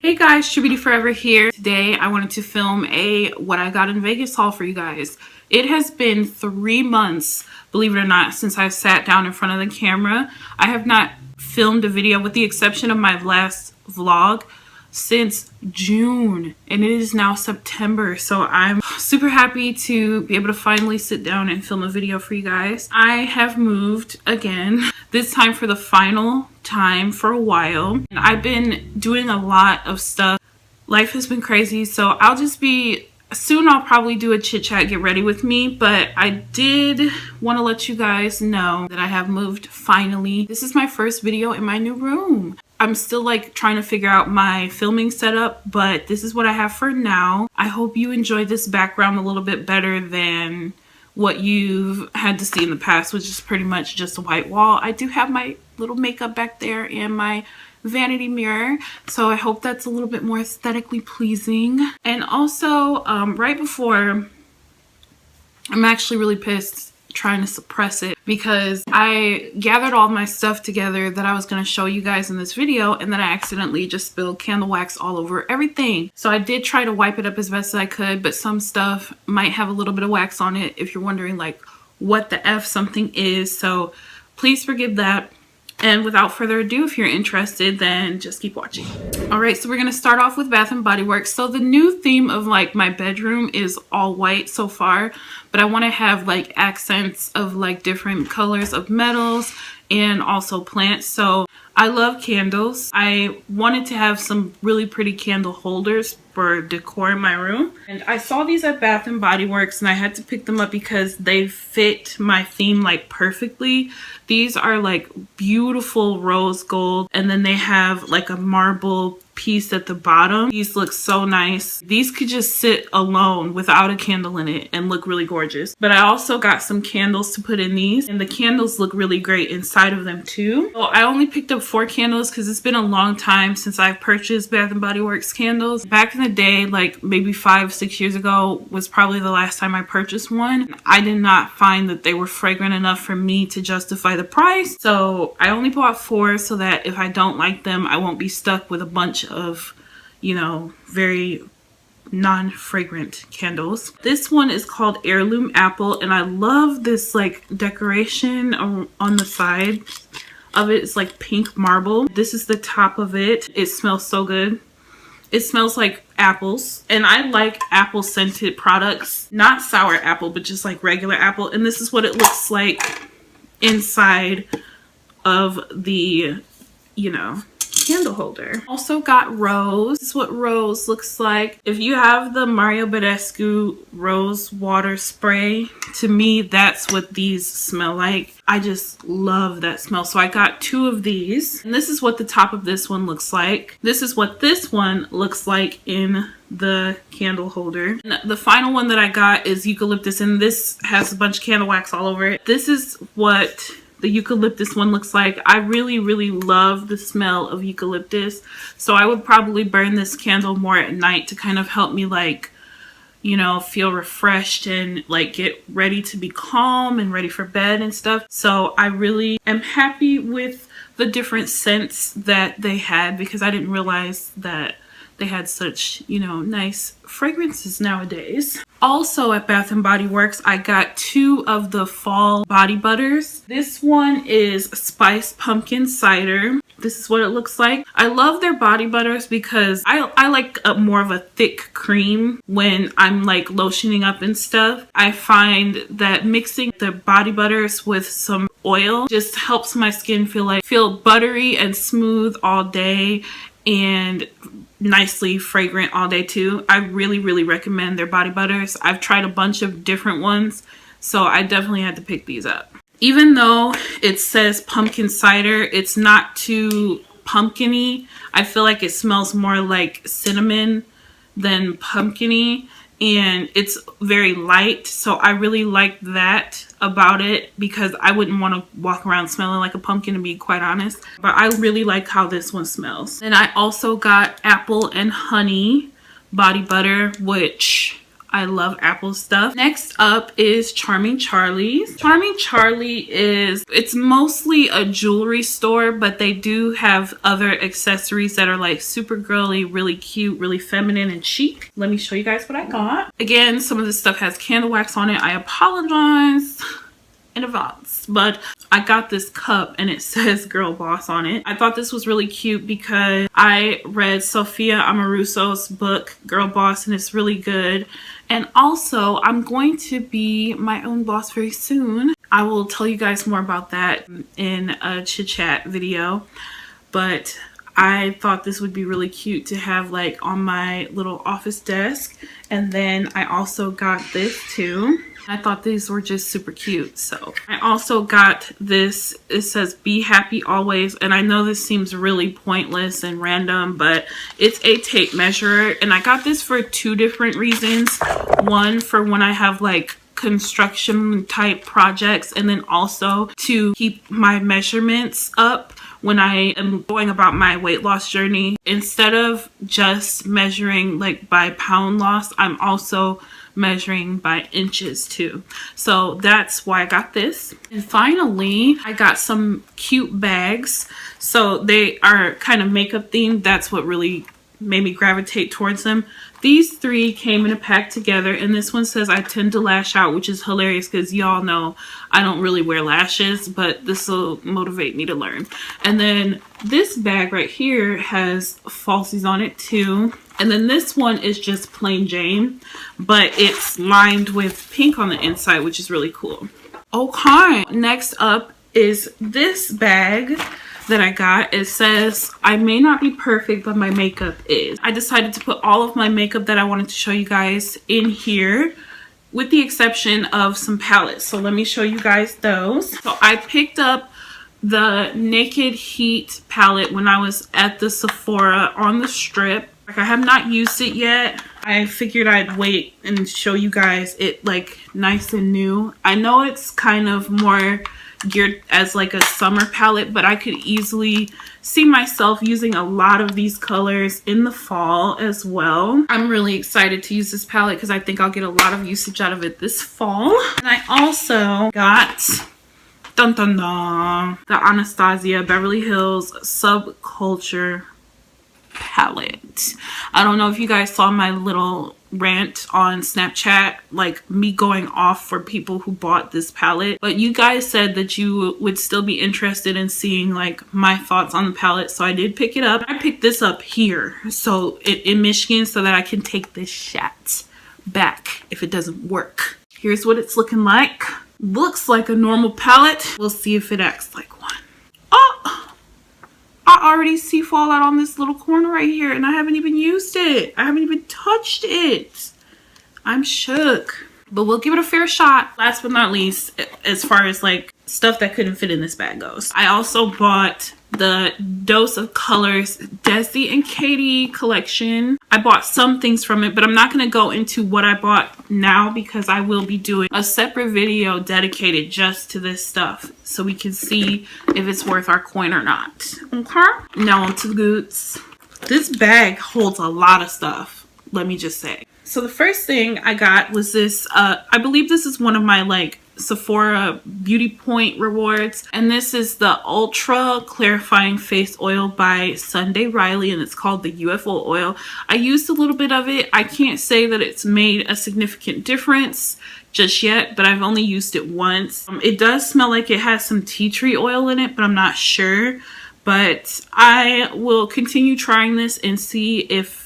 Hey guys, truebeautyforever here. Today I wanted to film a what I got in Vegas haul for you guys. It has been 3 months, believe it or not, since I sat down in front of the camera. I have not filmed a video with the exception of my last vlog since June, and it is now September, so I'm super happy to be able to finally sit down and film a video for you guys. I have moved again, this time for the final time for a while, and I've been doing a lot of stuff. Life has been crazy, so I'll probably do a chit chat, get ready with me, but I did want to let you guys know that I have moved finally. This is my first video in my new room. I'm still trying to figure out my filming setup, but this is what I have for now. I hope you enjoyed this background a little bit better than what you've had to see in the past, which is pretty much just a white wall. I do have my little makeup back there and my vanity mirror, so I hope that's a little bit more aesthetically pleasing. And also, right before, I'm actually really pissed trying to suppress it because I gathered all my stuff together that I was going to show you guys in this video, and then I accidentally just spilled candle wax all over everything. So I did try to wipe it up as best as I could, but some stuff might have a little bit of wax on it if you're wondering what the F something is. So please forgive that. And without further ado, if you're interested, then just keep watching. All right, so we're gonna start off with Bath and Body Works. So the new theme of my bedroom is all white so far, but I want to have accents of different colors of metals and also plants. So I love candles. I wanted to have some really pretty candle holders for decor in my room. And I saw these at Bath and Body Works and I had to pick them up because they fit my theme perfectly. These are beautiful rose gold, and then they have a marble piece at the bottom. These look so nice. These could just sit alone without a candle in it and look really gorgeous. But I also got some candles to put in these, and the candles look really great inside of them too. So I only picked up 4 candles because it's been a long time since I've purchased Bath and Body Works candles. Back in the day, maybe 5-6 years ago was probably the last time I purchased one. I did not find that they were fragrant enough for me to justify the price, so I only bought 4 so that if I don't like them, I won't be stuck with a bunch of, very non-fragrant candles. This one is called Heirloom Apple, and I love this decoration on the side of it. It's pink marble. This is the top of it. It smells so good. It smells like apples, and I like apple scented products, not sour apple, but just regular apple. And this is what it looks like inside of the, candle holder. Also got rose. This is what rose looks like. If you have the Mario Badescu rose water spray, to me that's what these smell like. I just love that smell. So I got 2 of these, and this is what the top of this one looks like. This is what this one looks like in the candle holder. And the final one that I got is eucalyptus, and this has a bunch of candle wax all over it. This is what the eucalyptus one looks like. I really love the smell of eucalyptus, so I would probably burn this candle more at night to kind of help me feel refreshed and get ready to be calm and ready for bed and stuff. So I really am happy with the different scents that they had, because I didn't realize that they had such nice fragrances nowadays. Also at Bath and Body Works, I got 2 of the fall body butters. This one is Spiced Pumpkin Cider. This is what it looks like. I love their body butters because I like more of a thick cream when I'm lotioning up and stuff. I find that mixing the body butters with some oil just helps my skin feel buttery and smooth all day, and nicely fragrant all day too. I really recommend their body butters. I've tried a bunch of different ones, so I definitely had to pick these up. Even though it says pumpkin cider, it's not too pumpkin-y. I feel like it smells more like cinnamon than pumpkin-y, and it's very light, so I really like that about it because I wouldn't want to walk around smelling like a pumpkin, to be quite honest. But I really like how this one smells. And I also got Apple and Honey body butter, which I love Apple stuff. Next up is Charming Charlie's. Charming Charlie it's mostly a jewelry store, but they do have other accessories that are like super girly, really cute, really feminine and chic. Let me show you guys what I got. Again, some of this stuff has candle wax on it. I apologize in advance, but I got this cup and it says Girl Boss on it. I thought this was really cute because I read Sophia Amoruso's book Girl Boss and it's really good. And also I'm going to be my own boss very soon. I will tell you guys more about that in a chit chat video, but I thought this would be really cute to have like on my little office desk. And then I also got this too. I thought these were just super cute. So I also got this. It says be happy always. And I know this seems really pointless and random, but it's a tape measure. And I got this for two different reasons. One, for when I have like construction type projects, and then also to keep my measurements up when I am going about my weight loss journey. Instead of just measuring like by pound loss, I'm also measuring by inches too. So that's why I got this. And finally, I got some cute bags. So they are kind of makeup themed. That's what really made me gravitate towards them. These three came in a pack together, and this one says I tend to lash out, which is hilarious because y'all know I don't really wear lashes, but this will motivate me to learn. And then this bag right here has falsies on it too. And then this one is just plain Jane, but it's lined with pink on the inside, which is really cool. Okay, next up is this bag that I got. It says I may not be perfect, but my makeup is. I decided to put all of my makeup that I wanted to show you guys in here, with the exception of some palettes. So let me show you guys those. So I picked up the Naked Heat palette when I was at the Sephora on the strip. Like, I have not used it yet. I figured I'd wait and show you guys it like nice and new. I know it's kind of more geared as like a summer palette, but I could easily see myself using a lot of these colors in the fall as well. I'm really excited to use this palette because I think I'll get a lot of usage out of it this fall. And I also got dun dun dun, the Anastasia Beverly Hills Subculture palette. I don't know if you guys saw my little rant on Snapchat, like me going off for people who bought this palette, but you guys said that you would still be interested in seeing like my thoughts on the palette, so I did pick it up. I picked this up here, so in Michigan, so that I can take this shit back if it doesn't work. Here's what it's looking like. Looks like a normal palette. We'll see if it acts like one. Oh, I already see fallout on this little corner right here, and I haven't even used it. I haven't even touched it. I'm shook, but we'll give it a fair shot. Last but not least, as far as like stuff that couldn't fit in this bag goes, I also bought the Dose of Colors Desi and Katie collection. I bought some things from it, but I'm not going to go into what I bought now because I will be doing a separate video dedicated just to this stuff so we can see if it's worth our coin or not. Okay, now on to the goods. This bag holds a lot of stuff, let me just say. So the first thing I got was this, I believe this is one of my like Sephora Beauty Point rewards, and this is the Ultra Clarifying Face Oil by Sunday Riley, and it's called the UFO oil. I used a little bit of it. I can't say that it's made a significant difference just yet, but I've only used it once. It does smell like it has some tea tree oil in it, but I'm not sure. But I will continue trying this and see if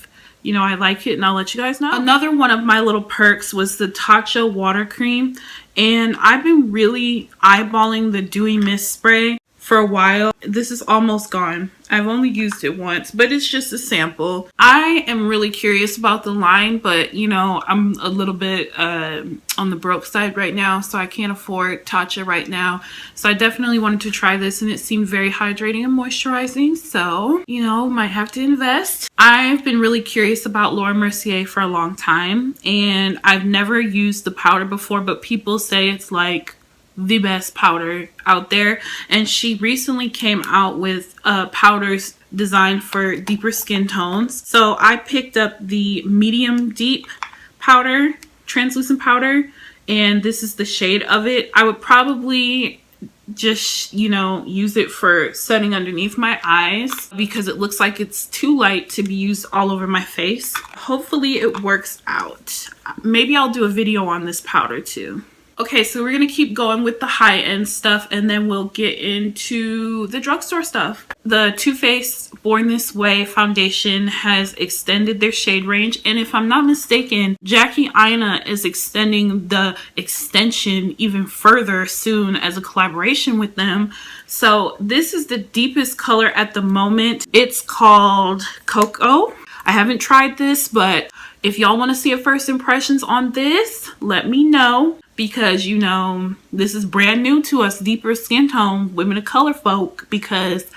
I like it, and I'll let you guys know. Another one of my little perks was the Tatcha water cream, and I've been really eyeballing the Dewy Mist spray for a while. This is almost gone. I've only used it once, but it's just a sample. I am really curious about the line, but I'm a little bit on the broke side right now, so I can't afford Tatcha right now. So I definitely wanted to try this, and it seemed very hydrating and moisturizing, so might have to invest. I've been really curious about Laura Mercier for a long time, and I've never used the powder before, but people say it's like the best powder out there, and she recently came out with powders designed for deeper skin tones. So I picked up the medium deep powder, translucent powder, and this is the shade of it. I would probably just, you know, use it for setting underneath my eyes because it looks like it's too light to be used all over my face. Hopefully it works out. Maybe I'll do a video on this powder too. Okay, so we're gonna keep going with the high-end stuff, and then we'll get into the drugstore stuff. The Too Faced Born This Way foundation has extended their shade range, and if I'm not mistaken, Jackie Aina is extending the extension even further soon as a collaboration with them. So this is the deepest color at the moment. It's called Cocoa. I haven't tried this, but if y'all want to see a first impressions on this, let me know. Because, you know, this is brand new to us, deeper skin tone, women of color folk, because,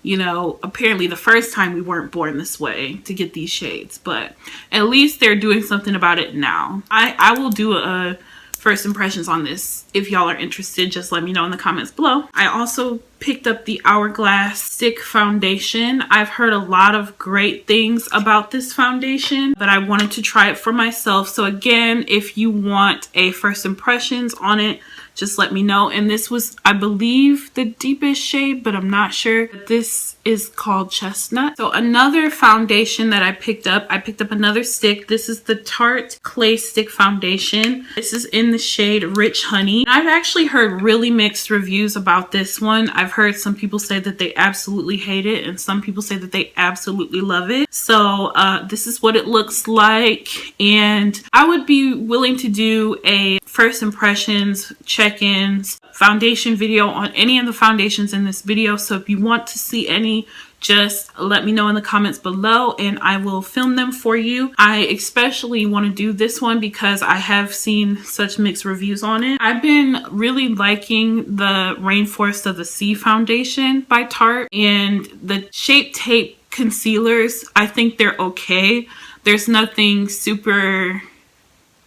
you know, apparently the first time we weren't born this way to get these shades, but at least they're doing something about it now. I will do a first impressions on this. If y'all are interested, just let me know in the comments below. I also picked up the Hourglass Stick Foundation. I've heard a lot of great things about this foundation, but I wanted to try it for myself. So again, if you want a first impressions on it, just let me know. And this was, I believe, the deepest shade, but I'm not sure. This is called Chestnut. So another foundation that I picked up another stick. This is the Tarte Clay Stick Foundation. This is in the shade Rich Honey. I've actually heard really mixed reviews about this one. I've heard some people say that they absolutely hate it, and some people say that they absolutely love it. So this is what it looks like, and I would be willing to do a first impressions, check-ins, foundation video on any of the foundations in this video. So if you want to see any, just let me know in the comments below and I will film them for you. I especially want to do this one because I have seen such mixed reviews on it. I've been really liking the Rainforest of the Sea foundation by Tarte, and the Shape Tape concealers, I think they're okay. There's nothing super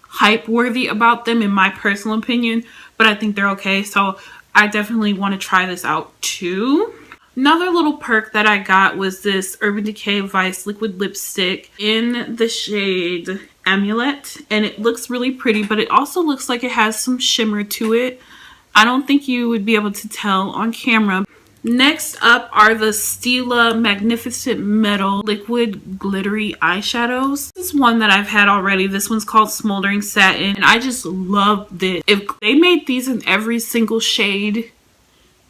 hype worthy about them in my personal opinion, but I think they're okay. So I definitely want to try this out too. Another little perk that I got was this Urban Decay Vice liquid lipstick in the shade Amulet, and it looks really pretty, but it also looks like it has some shimmer to it. I don't think you would be able to tell on camera. Next up are the Stila Magnificent Metal Liquid Glittery Eyeshadows. This is one that I've had already. This one's called Smoldering Satin, and I just love this. If they made these in every single shade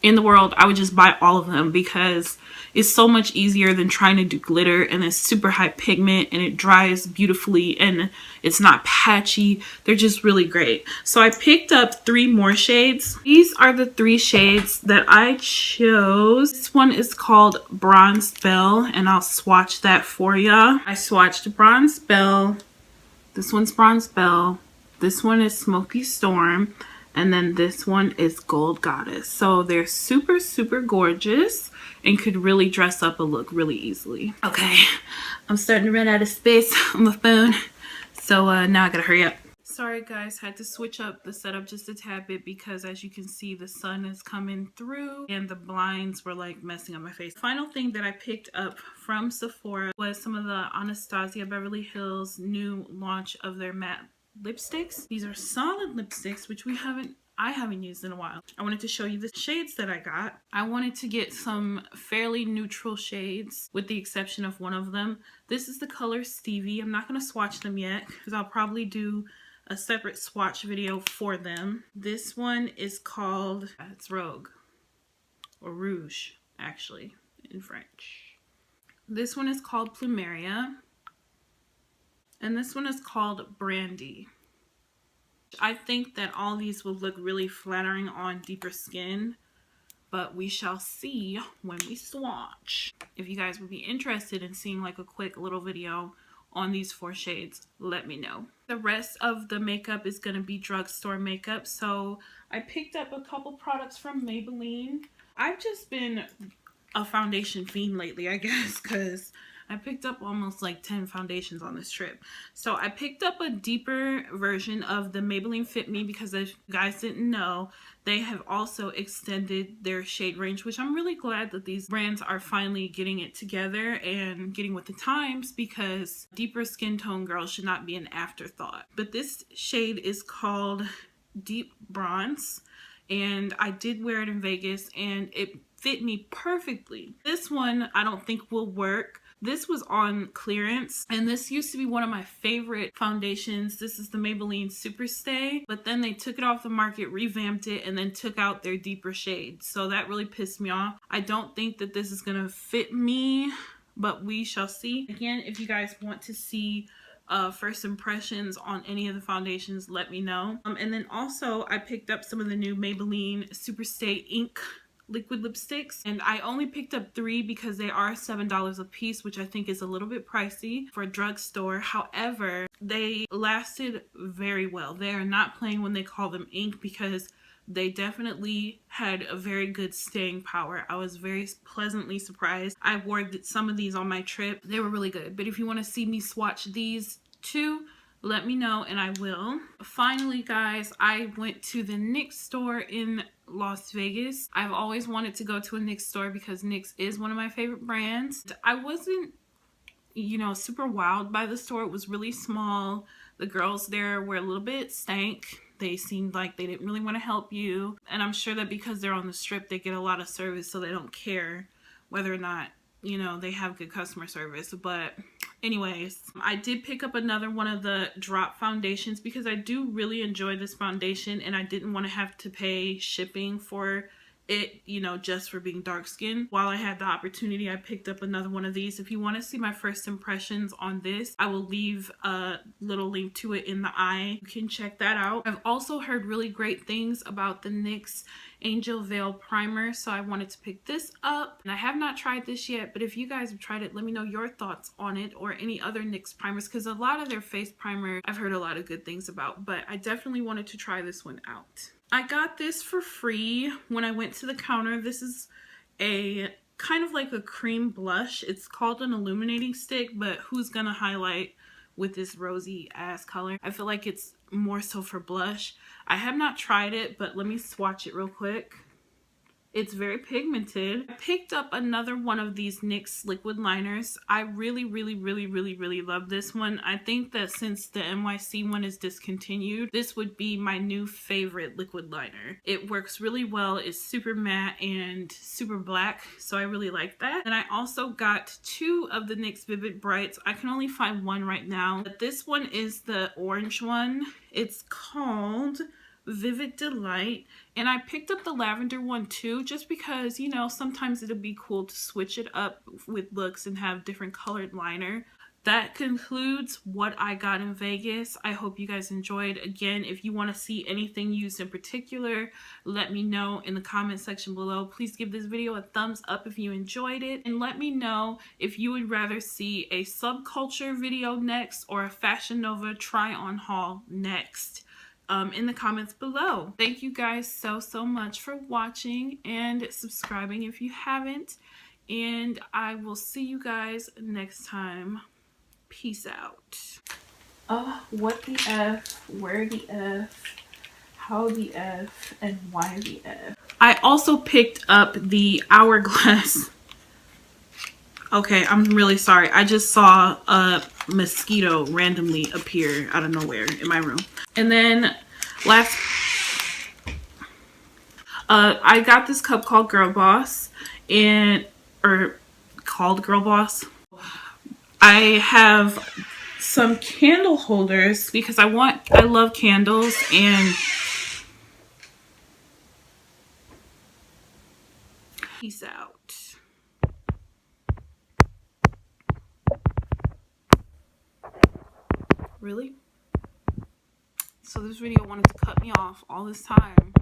in the world, I would just buy all of them because it's so much easier than trying to do glitter, and it's super high pigment and it dries beautifully and it's not patchy. They're just really great. So I picked up 3 more shades. These are the 3 shades that I chose. This one is called Bronze Belle, and I'll swatch that for ya. I swatched Bronze Belle. This one's Bronze Belle. This one is Smoky Storm. And then this one is Gold Goddess. So they're super, super gorgeous and could really dress up a look really easily. Okay, I'm starting to run out of space on my phone. So now I gotta hurry up. Sorry guys, had to switch up the setup just a tad bit because as you can see, the sun is coming through and the blinds were like messing up my face. Final thing that I picked up from Sephora was some of the Anastasia Beverly Hills new launch of their matte lipsticks. These are solid lipsticks, which I haven't used in a while. I wanted to show you the shades that I got. I wanted to get some fairly neutral shades with the exception of one of them. This is the color Stevie. I'm not going to swatch them yet because I'll probably do a separate swatch video for them. This one is called, it's Rogue, or Rouge actually in French. This one is called Plumeria. And this one is called Brandy. I think that all these will look really flattering on deeper skin, but we shall see when we swatch. If you guys would be interested in seeing like a quick little video on these 4 shades, let me know. The rest of the makeup is going to be drugstore makeup. So I picked up a couple products from Maybelline. I've just been a foundation fiend lately, I guess, because I picked up almost like 10 foundations on this trip. So I picked up a deeper version of the Maybelline Fit Me because if you guys didn't know, they have also extended their shade range, which I'm really glad that these brands are finally getting it together and getting with the times, because deeper skin tone girls should not be an afterthought. But this shade is called Deep Bronze, and I did wear it in Vegas and it fit me perfectly. This one I don't think will work. This was on clearance, and this used to be one of my favorite foundations. This is the Maybelline Superstay, but then they took it off the market, revamped it, and then took out their deeper shades. So that really pissed me off. I don't think that this is gonna fit me, but we shall see. Again, if you guys want to see first impressions on any of the foundations, let me know. And then also I picked up some of the new Maybelline Superstay Ink liquid lipsticks, and I only picked up 3 because they are $7 a piece, which I think is a little bit pricey for a drugstore. However, they lasted very well. They are not playing when they call them ink, because they definitely had a very good staying power. I was very pleasantly surprised. I wore some of these on my trip. They were really good. But if you want to see me swatch these too, let me know and I will. Finally, guys, I went to the NYX store in Las Vegas. I've always wanted to go to a NYX store because NYX is one of my favorite brands. I wasn't, you know, super wowed by the store. It was really small. The girls there were a little bit stank. They seemed like they didn't really want to help you. And I'm sure that because they're on the strip, they get a lot of service, so they don't care whether or not, you know, they have good customer service. But anyways, I did pick up another one of the drop foundations because I do really enjoy this foundation, and I didn't want to have to pay shipping for it, you know, just for being dark skinned. While I had the opportunity, I picked up another one of these. If you want to see my first impressions on this, I will leave a little link to it in the eye. You can check that out. I've also heard really great things about the NYX Angel Veil Primer, so I wanted to pick this up. And I have not tried this yet, but if you guys have tried it, let me know your thoughts on it or any other NYX primers, because a lot of their face primer I've heard a lot of good things about, but I definitely wanted to try this one out. I got this for free when I went to the counter. This is a kind of like a cream blush. It's called an illuminating stick, but who's gonna highlight with this rosy ass color? I feel like it's more so for blush. I have not tried it, but let me swatch it real quick. It's very pigmented. I picked up another one of these NYX liquid liners. I really love this one. I think that since the NYC one is discontinued, this would be my new favorite liquid liner. It works really well. It's super matte and super black, so I really like that. And I also got 2 of the NYX Vivid Brights. I can only find one right now, but this one is the orange one. It's called Vivid Delight, and I picked up the lavender one too, just because, you know, sometimes it'll be cool to switch it up with looks and have different colored liner. That concludes what I got in Vegas. I hope you guys enjoyed. Again, if you want to see anything used in particular, let me know in the comment section below. Please give this video a thumbs up if you enjoyed it, and let me know if you would rather see a subculture video next or a Fashion Nova try on haul next. In the comments below. Thank you guys so much for watching and subscribing if you haven't, and I will see you guys next time. Peace out. What the F, where the F, how the F, and why the F. I also picked up the Hourglass. Okay, I'm really sorry. I just saw a mosquito randomly appear out of nowhere in my room. And then I got this cup called Girl Boss, called Girl Boss. I have some candle holders because I love candles, and peace out. Really? So this video wanted to cut me off all this time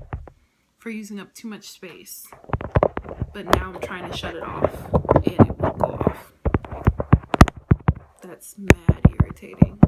for using up too much space, but now I'm trying to shut it off and it won't go off. That's mad irritating.